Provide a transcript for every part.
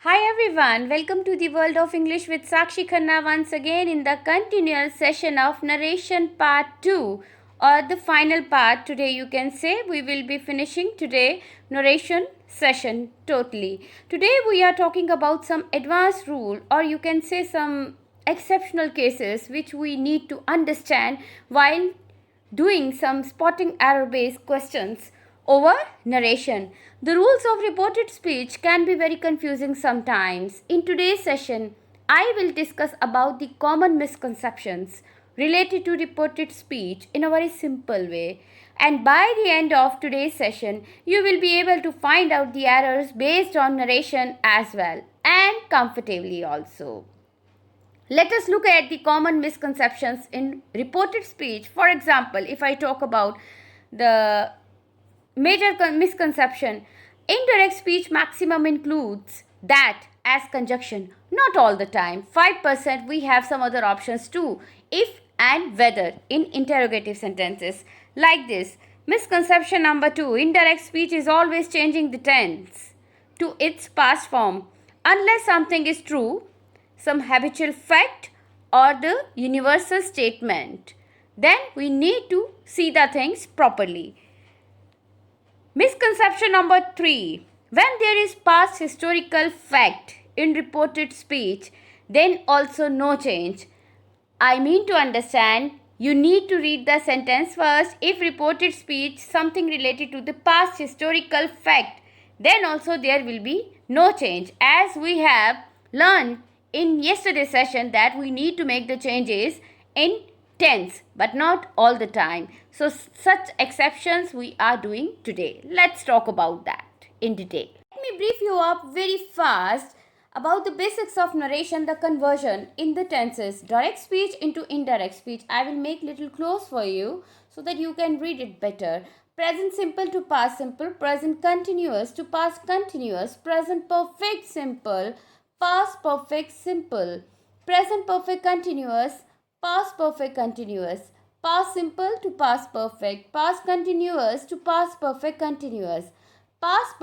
Hi everyone, welcome to the world of English with Sakshi Khanna once again in the continual session of Narration Part 2 or the final part. Today you can say we will be finishing today narration session totally. Today we are talking about some advanced rule or you can say some exceptional cases which we need to understand while doing some spotting error based questions over narration. The rules of reported speech can be very confusing sometimes. In today's session, I will discuss about the common misconceptions related to reported speech in a very simple way. And by the end of today's session, you will be able to find out the errors based on narration as well and comfortably also. Let us look at the common misconceptions in reported speech. For example, if I talk about the major misconception, indirect speech maximum includes that as conjunction. Not all the time. 5% we have some other options too. If and whether in interrogative sentences. Like this. Misconception number 2. Indirect speech is always changing the tense to its past form. Unless something is true, some habitual fact or the universal statement, then we need to see the things properly. Misconception number 3. When there is past historical fact in reported speech, then also no change. I mean to understand, you need to read the sentence first. If reported speech something related to the past historical fact, then also there will be no change. As we have learned in yesterday's session that we need to make the changes in tense but not all the time. So such exceptions we are doing today. Let's talk about that in detail. Let me brief you up very fast about the basics of narration, the conversion in the tenses, direct speech into indirect speech. I will make little close for you so that you can read it better. Present simple to past simple, present continuous to past continuous, present perfect simple, past perfect simple, present perfect continuous, past perfect continuous, past simple to past perfect, past continuous to past perfect continuous, past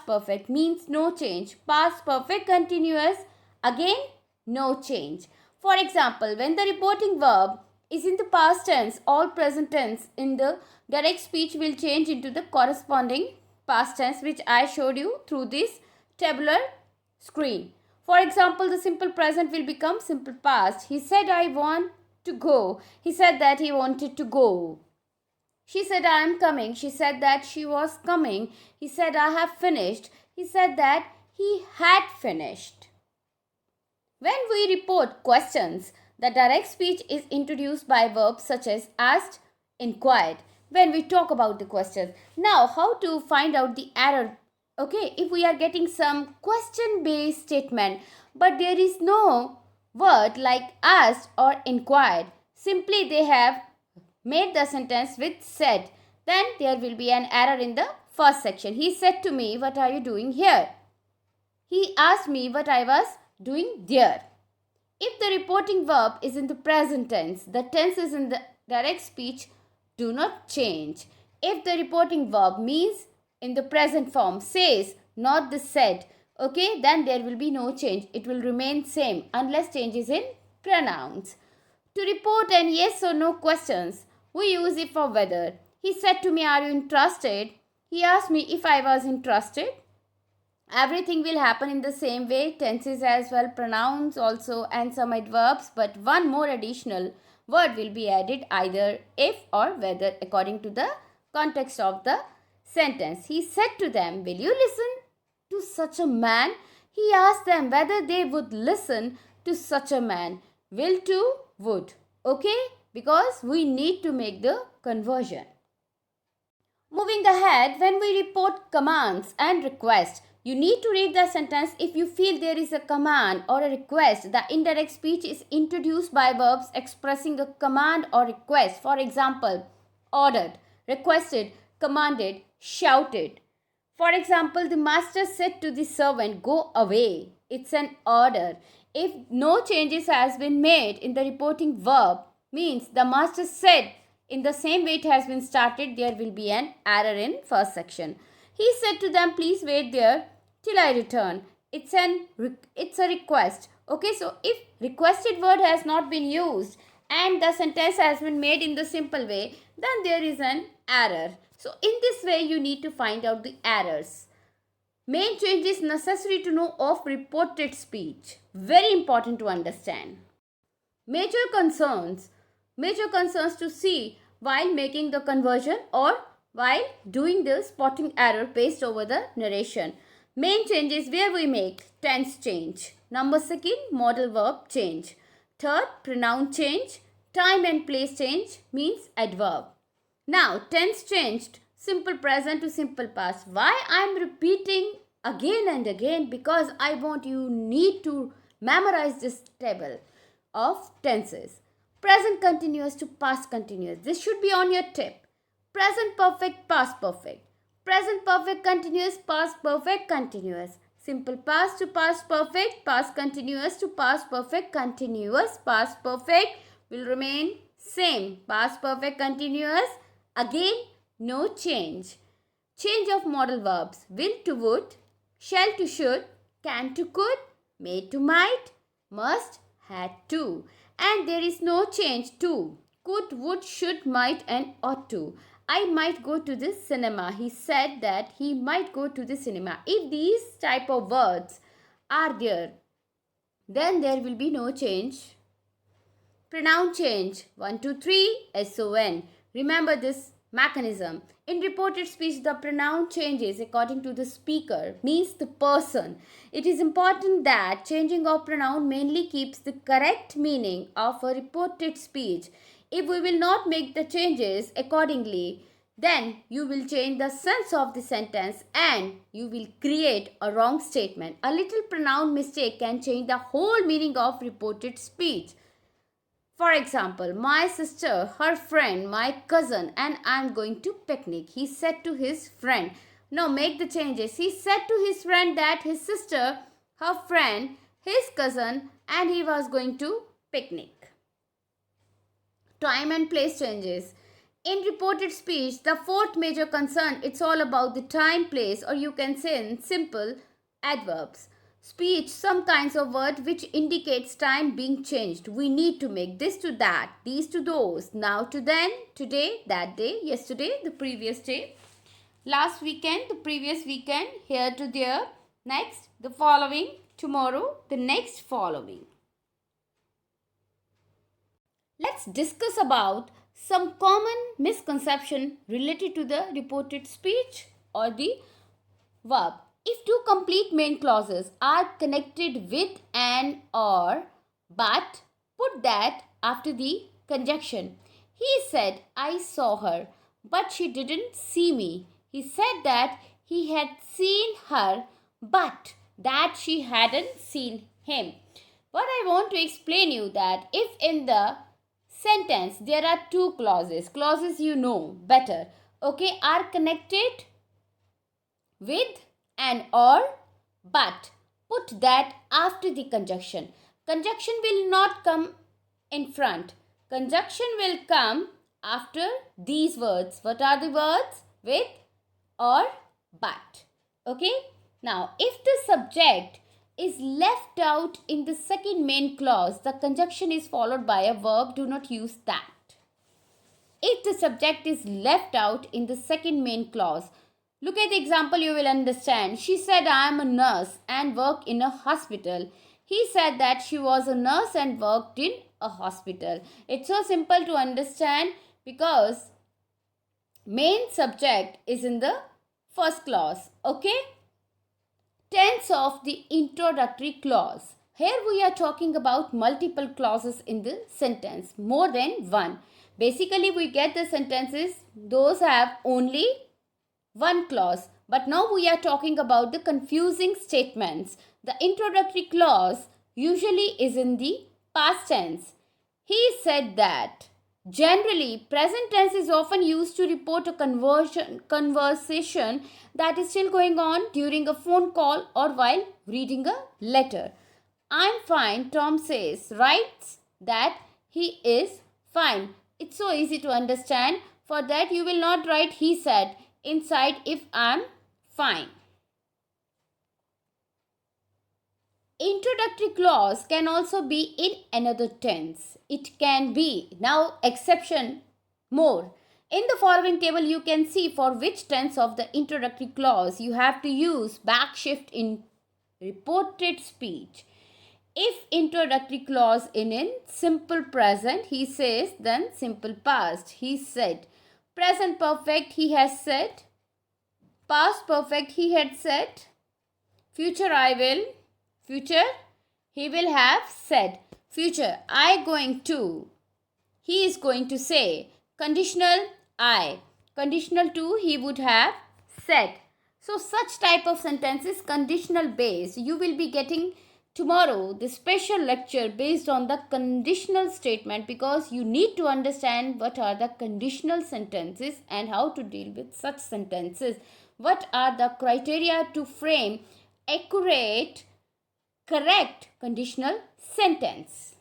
perfect means no change, past perfect continuous again no change. For example, when the reporting verb is in the past tense, all present tense in the direct speech will change into the corresponding past tense, which I showed you through this tabular screen. For example, the simple present will become simple past. He said, I want to go. He said that he wanted to go. She said, I am coming. She said that she was coming. He said, I have finished. He said that he had finished. When we report questions, the direct speech is introduced by verbs such as asked, inquired. When we talk about the questions. Now, how to find out the error? Okay, if we are getting some question-based statement, but there is no word like asked or inquired, simply they have made the sentence with said, then there will be an error in the first section. He said to me, what are you doing here? He asked me what I was doing there. If the reporting verb is in the present tense, the tenses in the direct speech do not change. If the reporting verb means in the present form, says, not the said, okay, then there will be no change. It will remain same unless changes in pronouns. To report an yes or no questions, we use it for whether. He said to me, are you interested? He asked me if I was interested. Everything will happen in the same way, tenses as well, pronouns also, and some adverbs, but one more additional word will be added, either if or whether, according to the context of the sentence. He said to them, will you listen to such a man? He asked them whether they would listen to such a man. Will to would. Okay? Because we need to make the conversion. Moving ahead, when we report commands and requests, you need to read the sentence. If you feel there is a command or a request, the indirect speech is introduced by verbs expressing a command or request. For example, ordered, requested, commanded, shouted. For example, the master said to the servant, go away. It's an order. If no changes has been made in the reporting verb, means the master said in the same way it has been started, there will be an error in first section. He said to them, please wait there till I return. it's a request. Okay, so if requested word has not been used and the sentence has been made in the simple way, then there is an error. So in this way you need to find out the errors. Main change is necessary to know of reported speech. Very important to understand. Major concerns. Major concerns to see while making the conversion or while doing the spotting error based over the narration. Main changes where we make tense change. Number second, modal verb change. Third, pronoun change. Time and place change means adverb. Now, tense changed, simple present to simple past. Why I am repeating again and again? Because I want you need to memorize this table of tenses. Present continuous to past continuous. This should be on your tip. Present perfect, past perfect. Present perfect continuous, past perfect continuous. Simple past to past perfect, past continuous to past perfect continuous. Past perfect will remain same. Past perfect continuous. Again, no change. Change of modal verbs. Will to would, shall to should, can to could, may to might, must, had to. And there is no change to could, would, should, might and ought to. I might go to the cinema. He said that he might go to the cinema. If these type of words are there, then there will be no change. Pronoun change. 1, 2, 3, SON. Remember this mechanism. In reported speech, the pronoun changes according to the speaker, means the person. It is important that changing of pronoun mainly keeps the correct meaning of a reported speech. If we will not make the changes accordingly, then you will change the sense of the sentence and you will create a wrong statement. A little pronoun mistake can change the whole meaning of reported speech. For example, my sister, her friend, my cousin, and I am going to picnic. He said to his friend. Now make the changes. He said to his friend that his sister, her friend, his cousin, and he was going to picnic. Time and place changes. In reported speech, the fourth major concern, it's all about the time, place, or you can say in simple adverbs. Speech, some kinds of word which indicates time being changed. We need to make this to that, these to those, now to then, today, that day, yesterday, the previous day, last weekend, the previous weekend, here to there, next, the following, tomorrow, the next following. Let's discuss about some common misconception related to the reported speech or the verb. If two complete main clauses are connected with an or but, put that after the conjunction. He said, I saw her, but she didn't see me. He said that he had seen her, but that she hadn't seen him. But I want to explain you that if in the sentence there are two clauses you know better, okay, are connected with an or but, put that after the conjunction. Conjunction will not come in front. Conjunction will come after these words. What are the words? With or but. Okay. Now, if the subject is left out in the second main clause, the conjunction is followed by a verb. Do not use that. If the subject is left out in the second main clause, look at the example, you will understand. She said, I am a nurse and work in a hospital. He said that she was a nurse and worked in a hospital. It's so simple to understand because main subject is in the first clause. Okay? Tense of the introductory clause. Here we are talking about multiple clauses in the sentence, more than one. Basically, we get the sentences, those have only one clause. But now we are talking about the confusing statements. The introductory clause usually is in the past tense. He said that. Generally, present tense is often used to report a conversation that is still going on during a phone call or while reading a letter. I'm fine, Tom says, writes that he is fine. It's so easy to understand. For that, you will not write he said inside if I'm fine. Introductory clause can also be in another tense. It can be. Now, exception more. In the following table, you can see for which tense of the introductory clause you have to use back shift in reported speech. If introductory clause in simple present, he says, then simple past, he said. Present perfect, he has said. Past perfect, he had said. Future, I will. Future, he will have said. Future, I going to. He is going to say. Conditional, I. Conditional to, he would have said. So such type of sentences conditional based. You will be getting tomorrow the special lecture based on the conditional statement, because you need to understand what are the conditional sentences and how to deal with such sentences. What are the criteria to frame accurate, correct conditional sentence.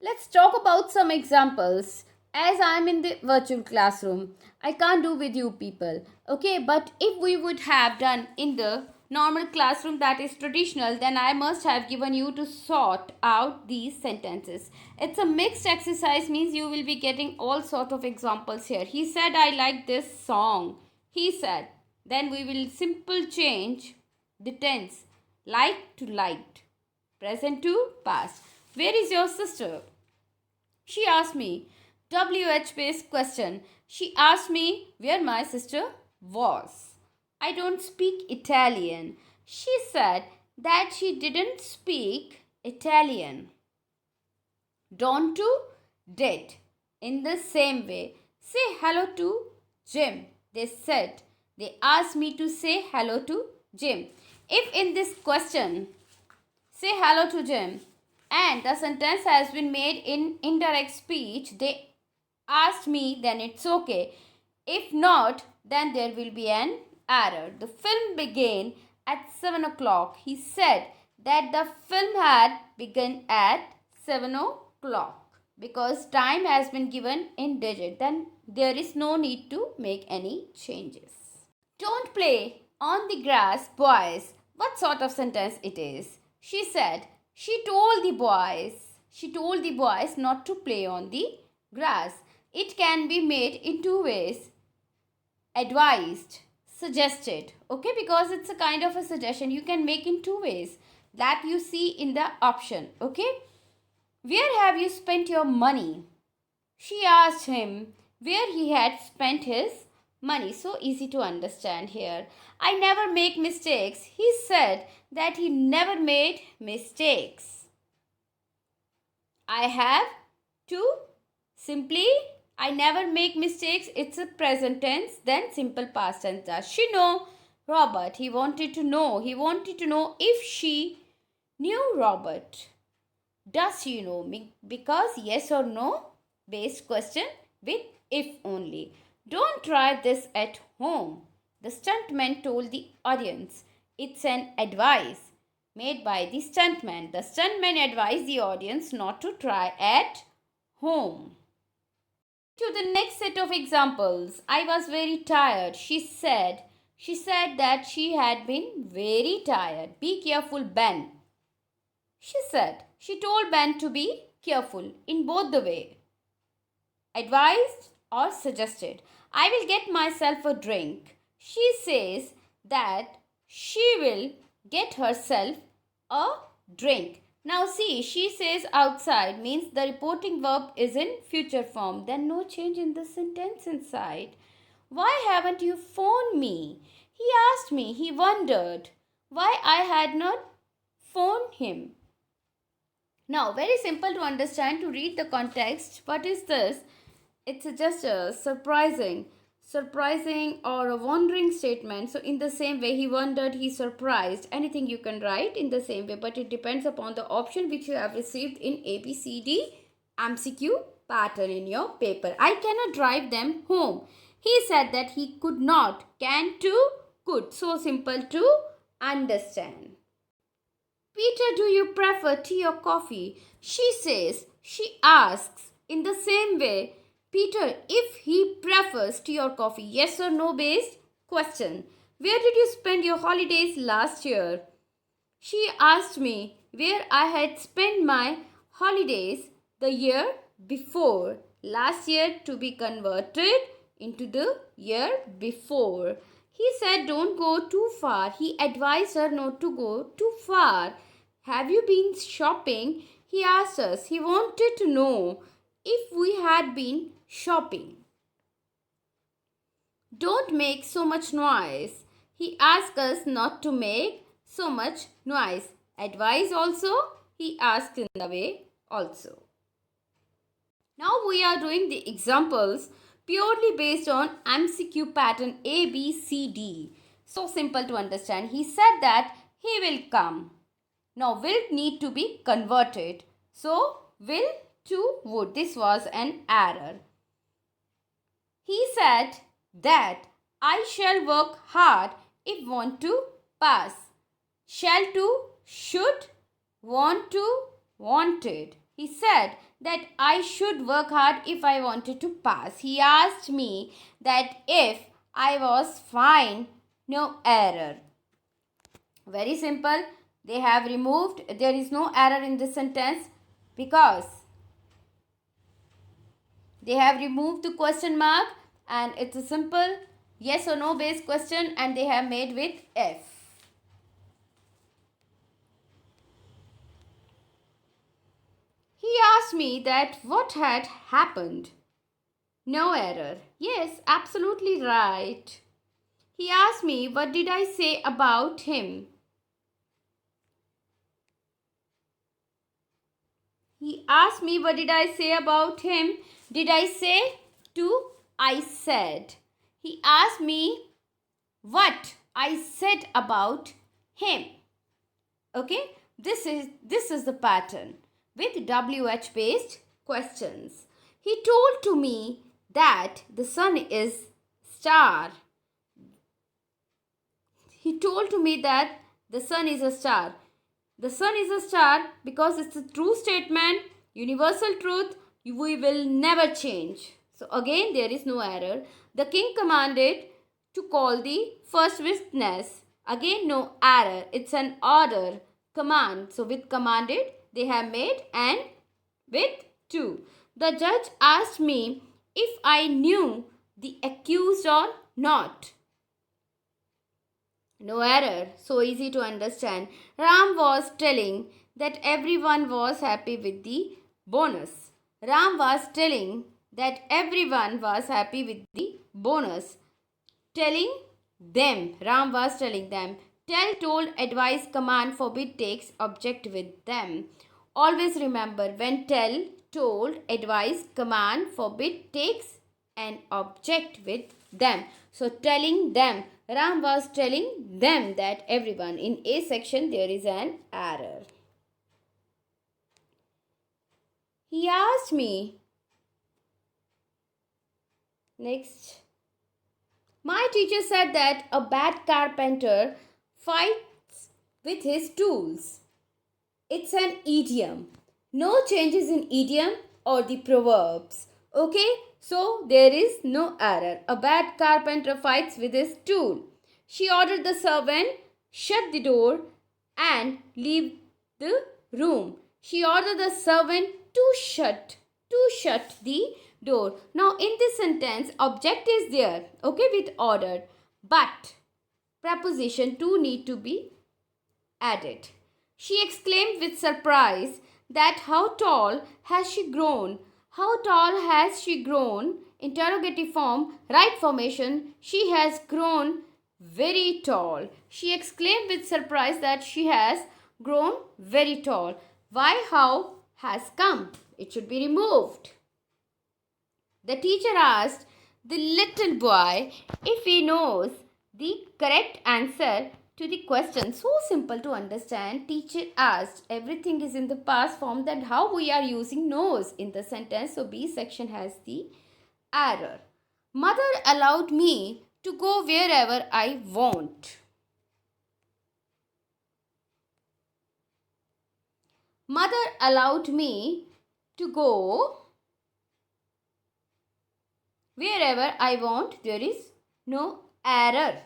Let's talk about some examples. As I'm in the virtual classroom, I can't do with you people. Okay, but if we would have done in the normal classroom, that is traditional, then I must have given you to sort out these sentences. It's a mixed exercise, means you will be getting all sort of examples here. He said, I like this song. He said. Then we will simple change the tense. Like to liked. Present to past. Where is your sister? She asked me. WH based question. She asked me where my sister was. I don't speak Italian. She said that she didn't speak Italian. Don't to did. In the same way, say hello to Jim. They said. They asked me to say hello to Jim. If in this question, say hello to Jim, and the sentence has been made in indirect speech, they asked me, then it's okay. If not, then there will be an error. The film began at 7 o'clock. He said that the film had begun at 7 o'clock. Because time has been given in digit, then there is no need to make any changes. Don't play on the grass, boys. What sort of sentence it is? She said, she told the boys not to play on the grass. It can be made in two ways. Advised, suggested. Okay, because it's a kind of a suggestion. You can make in two ways. That you see in the option. Okay. Where have you spent your money? She asked him where he had spent his money. So easy to understand here. I never make mistakes. He said that he never made mistakes. I have to. Simply, I never make mistakes. It's a present tense. Then simple past tense. Does she know Robert? He wanted to know. He wanted to know if she knew Robert. Does she know me? Because yes or no based question with if only. Don't try this at home. The stuntman told the audience. It's an advice made by the stuntman. The stuntman advised the audience not to try at home. To the next set of examples. I was very tired. She said that she had been very tired. Be careful, Ben. She told Ben to be careful in both the way. Advised or suggested. I will get myself a drink. She says that she will get herself a drink. Now see, she says outside means the reporting verb is in future form. Then no change in the sentence inside. Why haven't you phoned me? He asked me. He wondered why I had not phoned him. Now, very simple to understand, to read the context. What is this? It's just a surprising or a wondering statement. So in the same way, he wondered, he surprised. Anything you can write in the same way, but it depends upon the option which you have received in ABCD MCQ pattern in your paper. I cannot drive them home. He said that he could not. Can to could. So simple to understand. Peter, do you prefer tea or coffee? She asks in the same way, Peter, if he prefers tea or coffee, yes or no based question. Where did you spend your holidays last year? She asked me where I had spent my holidays the year before. Last year to be converted into the year before. He said don't go too far. He advised her not to go too far. Have you been shopping? He asked us. He wanted to know if we had been shopping. Don't make so much noise. He asked us not to make so much noise. Advice also, he asked in the way also. Now we are doing the examples purely based on MCQ pattern A, B, C, D. So simple to understand. He said that he will come. Now will need to be converted. So will to would. This was an error. He said that I shall work hard if want to pass. Shall to should, want to wanted. He said that I should work hard if I wanted to pass. He asked me that if I was fine, no error. Very simple. They have removed, there is no error in this sentence because they have removed the question mark and it's a simple yes or no based question and they have made with if. He asked me that what had happened. No error. Yes, absolutely right. He asked me what did I say about him. He asked me what did I say about him. Did I say to I said. He asked me what I said about him. Okay, this is the pattern with WH based questions. He told to me that the sun is star. He told to me that the sun is a star. The sun is a star because it's a true statement, universal truth, we will never change. So again there is no error. The king commanded to call the first witness. Again no error. It's an order, command. So with commanded they have made and with to. The judge asked me if I knew the accused or not. No error, so easy to understand. Ram was telling that everyone was happy with the bonus. Ram was telling that everyone was happy with the bonus. Telling them, Ram was telling them. Tell, told, advise, command, forbid, takes, object with them. Always remember when tell, told, advise, command, forbid, takes an object with them. So telling them, Ram was telling them that everyone. In A section there is an error. He asked me. Next. My teacher said that a bad carpenter fights with his tools. It's an idiom. No changes in idiom or the proverbs. Okay, so there is no error. A bad carpenter fights with his tool. She ordered the servant shut the door and leave the room. She ordered the servant to shut the door. Now in this sentence object is there, okay, with ordered, but preposition to need to be added. She exclaimed with surprise that how tall has she grown? How tall has she grown? Interrogative form, right formation. She has grown very tall. She exclaimed with surprise that she has grown very tall. Why how has come? It should be removed. The teacher asked the little boy if he knows the correct answer to the question. So simple to understand. Teacher asked. Everything is in the past form. That how we are using knows in the sentence. So B section has the error. Mother allowed me to go wherever I want. Mother allowed me to go wherever I want. There is no error.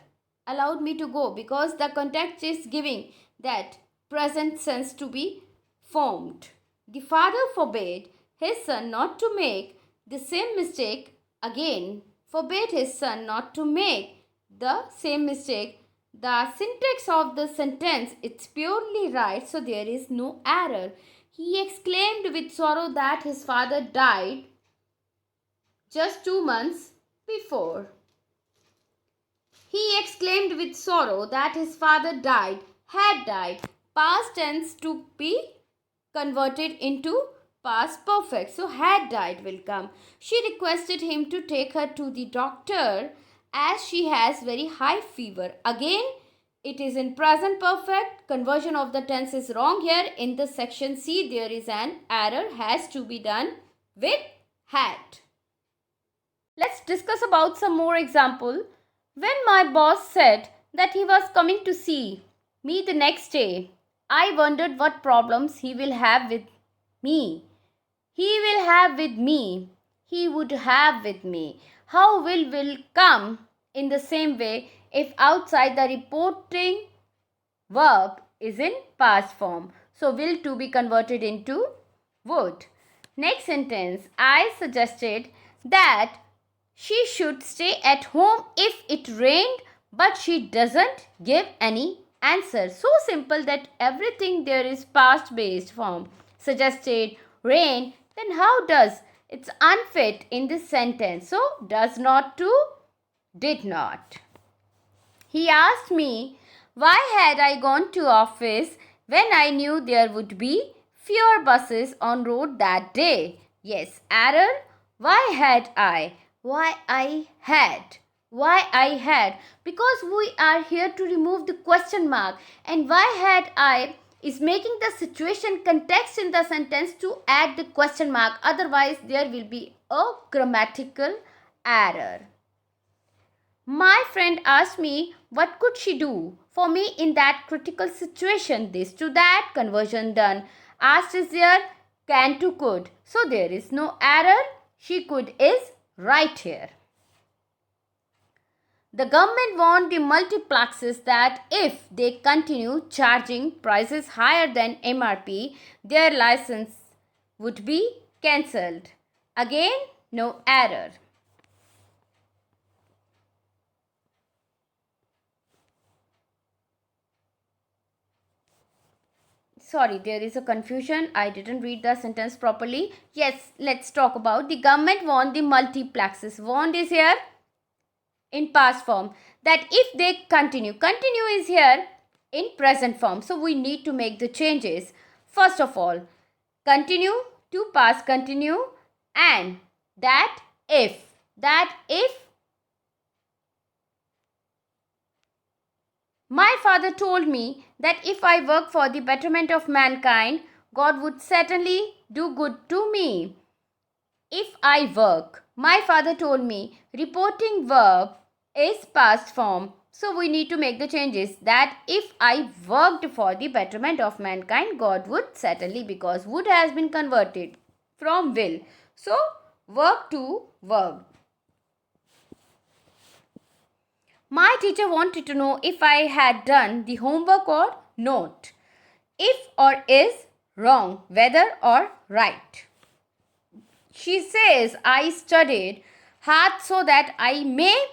Allowed me to go because the context is giving that present sense to be formed. The father forbade his son not to make the same mistake again. Forbade his son not to make the same mistake. The syntax of the sentence, it's purely right, so there is no error. He exclaimed with sorrow that his father died just 2 months before. He exclaimed with sorrow that his father had died. Past tense to be converted into past perfect. So, had died will come. She requested him to take her to the doctor as she has very high fever. Again, it is in present perfect. Conversion of the tense is wrong here. In the section C, there is an error. Has to be done with had. Let's discuss about some more example. When my boss said that he was coming to see me the next day, I wondered what problems he will have with me. He will have with me. He would have with me. How will come in the same way if outside the reporting verb is in past form. So will to be converted into would. Next sentence, I suggested that she should stay at home if it rained, but she doesn't give any answer. So simple that everything there is past based form. Suggested, rain, then how does? It's unfit in this sentence. So does not to did not. He asked me why had I gone to office when I knew there would be fewer buses on road that day. Yes, error. Why had I? Why I had? Why I had? Because we are here to remove the question mark, and why had I is making the situation context in the sentence to add the question mark. Otherwise, there will be a grammatical error. My friend asked me what could she do for me in that critical situation. This to that, conversion done. Asked is there, can to could. So there is no error. She could is right here. The government warned the multiplexes that if they continue charging prices higher than MRP, their license would be cancelled. Again, no error. Sorry, there is a confusion. I didn't read the sentence properly. Yes, let's talk about the government warned the multiplexes. Warned is here in past form that if they continue is here in present form. So we need to make the changes. First of all, continue to past continue, and that if my father told me that if I work for the betterment of mankind, God would certainly do good to me. If I work, my father told me, reporting verb is past form. So we need to make the changes that if I worked for the betterment of mankind, God would certainly, because would has been converted from will. So work to verb. My teacher wanted to know if I had done the homework or not. If or is wrong, whether or right. She says I studied hard so that I may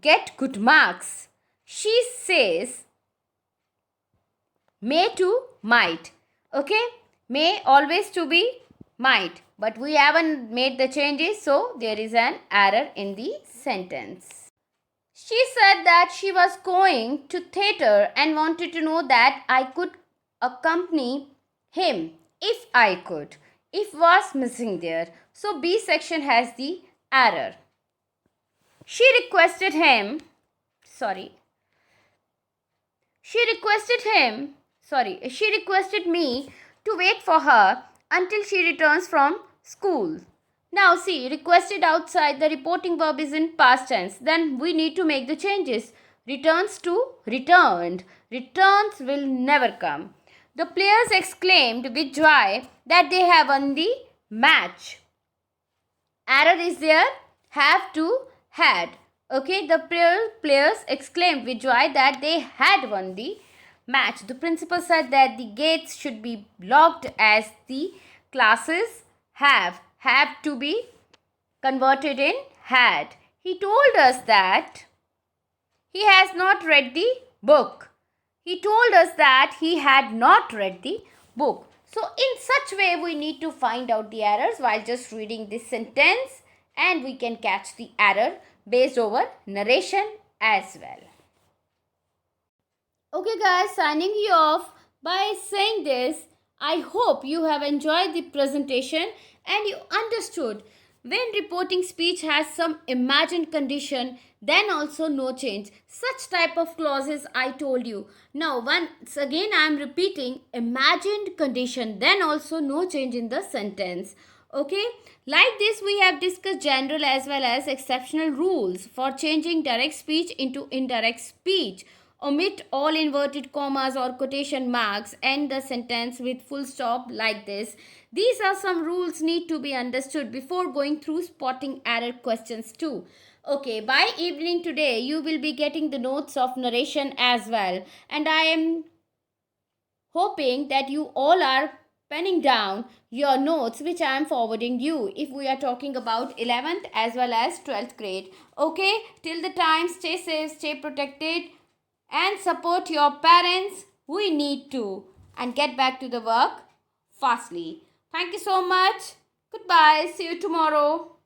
get good marks. She says may to might. Okay, may always to be might, but we haven't made the changes, so there is an error in the sentence. She said that she was going to theatre and wanted to know that I could accompany him if I could. If was missing there. So B section has the error. She requested me to wait for her until she returns from school. Now see, requested outside, the reporting verb is in past tense. Then we need to make the changes. Returns to returned. Returns will never come. The players exclaimed with joy that they have won the match. Error is there. Have to had. Okay, the players exclaimed with joy that they had won the match. The principal said that the gates should be locked as the classes have to be converted in had. He told us that he has not read the book. He told us that he had not read the book. So in such way we need to find out the errors while just reading this sentence, and we can catch the error based over narration as well. Okay guys, signing you off by saying this. I hope you have enjoyed the presentation and you understood when reporting speech has some imagined condition, then also no change. Such type of clauses I told you. Now once again I am repeating, imagined condition, then also no change in the sentence. Okay, like this we have discussed general as well as exceptional rules for changing direct speech into indirect speech. Omit all inverted commas or quotation marks. End the sentence with full stop like this. These are some rules need to be understood before going through spotting error questions too. Okay, by evening today you will be getting the notes of narration as well. And I am hoping that you all are penning down your notes which I am forwarding you if we are talking about 11th as well as 12th grade. Okay, till the time, stay safe, stay protected, and support your parents. We need to, and get back to the work fastly. Thank you so much. Goodbye. See you tomorrow.